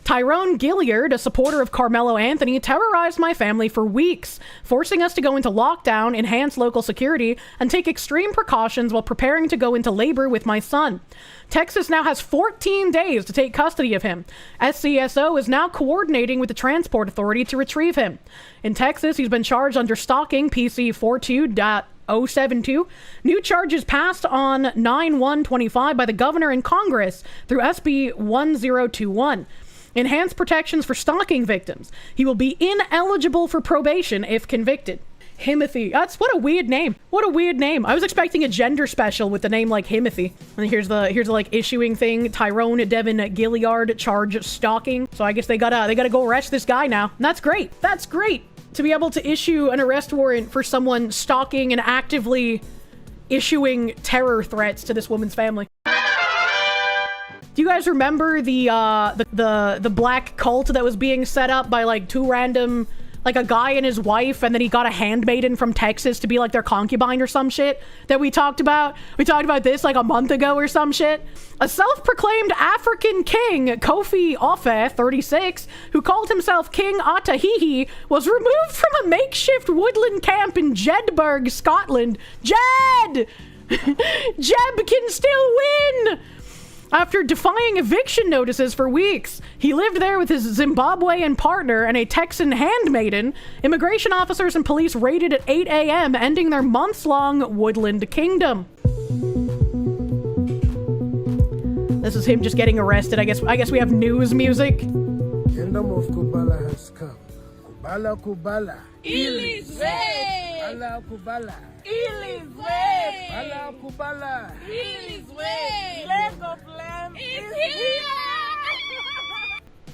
Tyrone Gilliard, a supporter of Karmelo Anthony, terrorized my family for weeks, forcing us to go into lockdown, enhance local security, and take extreme precautions while preparing to go into labor with my son. Texas now has 14 days to take custody of him. SCSO is now coordinating with the Transport Authority to retrieve him. In Texas, he's been charged under stalking PC 42.072. New charges passed on 9/1/25 by the governor and Congress through SB 1021. Enhanced protections for stalking victims. He will be ineligible for probation if convicted. Timothy. That's what a weird name. What a weird name. I was expecting a gender special with the name like Timothy. And here's the like issuing thing. Tyrone Devin Gilliard charge stalking. So I guess they gotta go arrest this guy now. And that's great. That's great to be able to issue an arrest warrant for someone stalking and actively issuing terror threats to this woman's family. Do you guys remember the black cult that was being set up by like two random, like a guy and his wife, and then he got a handmaiden from Texas to be like their concubine or some shit that we talked about? We talked about this like a month ago or some shit. A self-proclaimed African king, Kofi Ofe, 36, who called himself King Atahihi, was removed from a makeshift woodland camp in Jedburgh, Scotland. Jed! Jeb can still win! After defying eviction notices for weeks, he lived there with his Zimbabwean partner and a Texan handmaiden. Immigration officers and police raided at 8 a.m., ending their months-long woodland kingdom. This is him just getting arrested. I guess we have news music. Kingdom of Kubala has come. Kubala, Kubala. Kubala, Kubala. Kubala, Kubala. Leg of lamb is here.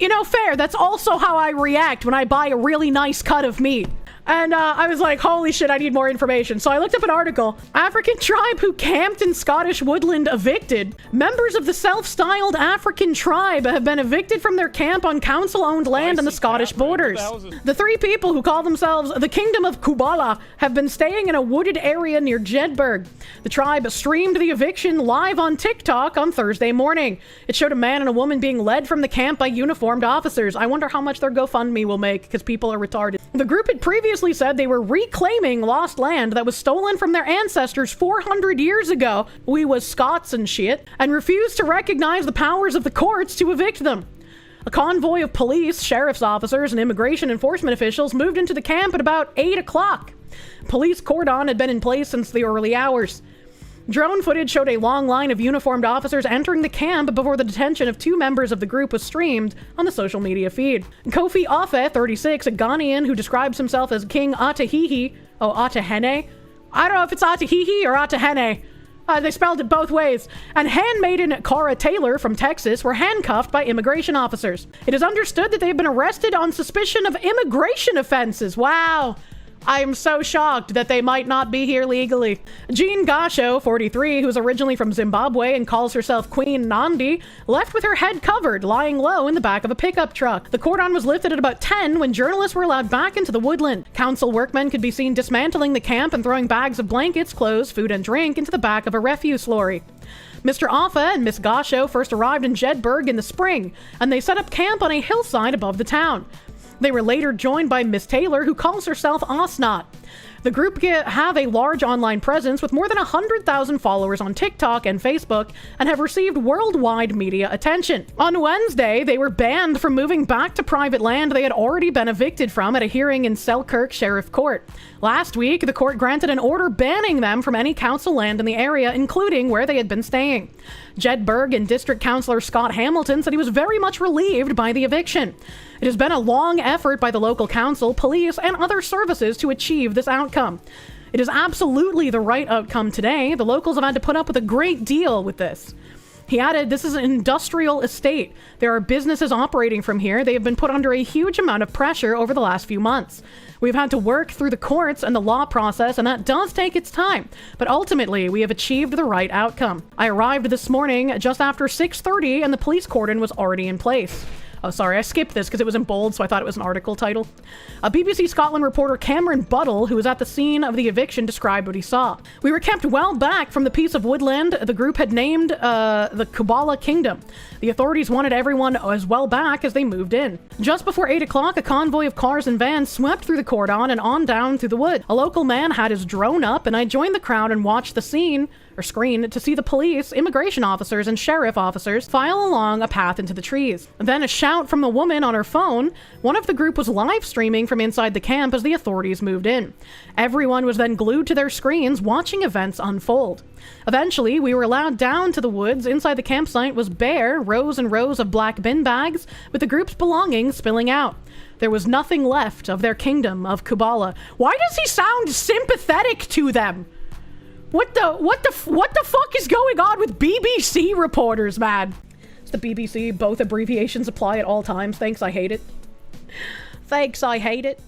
You know, fair. That's also how I react when I buy a really nice cut of meat. And I was like, holy shit, I need more information. So I looked up an article. African tribe who camped in Scottish woodland evicted. Members of the self-styled African tribe have been evicted from their camp on council-owned land on the Scottish borders. The three people who call themselves the Kingdom of Kubala have been staying in a wooded area near Jedburgh. The tribe streamed the eviction live on TikTok on Thursday morning. It showed a man and a woman being led from the camp by uniformed officers. I wonder how much their GoFundMe will make, because people are retarded. The group had previously said they were reclaiming lost land that was stolen from their ancestors 400 years ago, we was Scots and shit, and refused to recognize the powers of the courts to evict them. A convoy of police, sheriff's officers, and immigration enforcement officials moved into the camp at about 8 o'clock. Police cordon had been in place since the early hours. Drone footage showed a long line of uniformed officers entering the camp before the detention of two members of the group was streamed on the social media feed. Kofi Ofe, 36, a Ghanaian who describes himself as King Atahihi, Atahene. I don't know if it's Atahihi or Atahene. They spelled it both ways. And handmaiden Cara Taylor from Texas were handcuffed by immigration officers. It is understood that they have been arrested on suspicion of immigration offenses. Wow. I am so shocked that they might not be here legally. Jean Gasho, 43, who's originally from Zimbabwe and calls herself Queen Nandi, left with her head covered, lying low in the back of a pickup truck. The cordon was lifted at about 10 when journalists were allowed back into the woodland. Council workmen could be seen dismantling the camp and throwing bags of blankets, clothes, food, and drink into the back of a refuse lorry. Mr. Offa and Miss Gasho first arrived in Jedburgh in the spring, and they set up camp on a hillside above the town. They were later joined by Miss Taylor, who calls herself Osnot. The group have a large online presence with more than 100,000 followers on TikTok and Facebook and have received worldwide media attention. On Wednesday, they were banned from moving back to private land they had already been evicted from at a hearing in Selkirk Sheriff Court. Last week, the court granted an order banning them from any council land in the area, including where they had been staying. Jedburgh and District Councillor Scott Hamilton said he was very much relieved by the eviction. It has been a long effort by the local council, police, and other services to achieve this outcome. It is absolutely the right outcome today. The locals have had to put up with a great deal with this. He added, this is an industrial estate. There are businesses operating from here. They have been put under a huge amount of pressure over the last few months. We've had to work through the courts and the law process, and that does take its time. But ultimately, we have achieved the right outcome. I arrived this morning just after 6:30, and the police cordon was already in place. Oh, sorry, I skipped this because it was in bold, so I thought it was an article title. A BBC Scotland reporter Cameron Buttle, who was at the scene of the eviction, described what he saw. We were kept well back from the piece of woodland the group had named the Kubala Kingdom. The authorities wanted everyone as well back as they moved in. Just before 8 o'clock, a convoy of cars and vans swept through the cordon and on down through the wood. A local man had his drone up, and I joined the crowd and watched the screen to see the police, immigration officers, and sheriff officers file along a path into the trees. Then a shout from a woman on her phone. One of the group was live streaming from inside the camp as the authorities moved in. Everyone was then glued to their screens watching events unfold. Eventually, we were allowed down to the woods. Inside the campsite was bare, rows and rows of black bin bags with the group's belongings spilling out. There was nothing left of their kingdom of Kubala. Why does he sound sympathetic to them? What the fuck is going on with BBC reporters, man? It's the BBC. Both abbreviations apply at all times. Thanks, I hate it. Thanks, I hate it.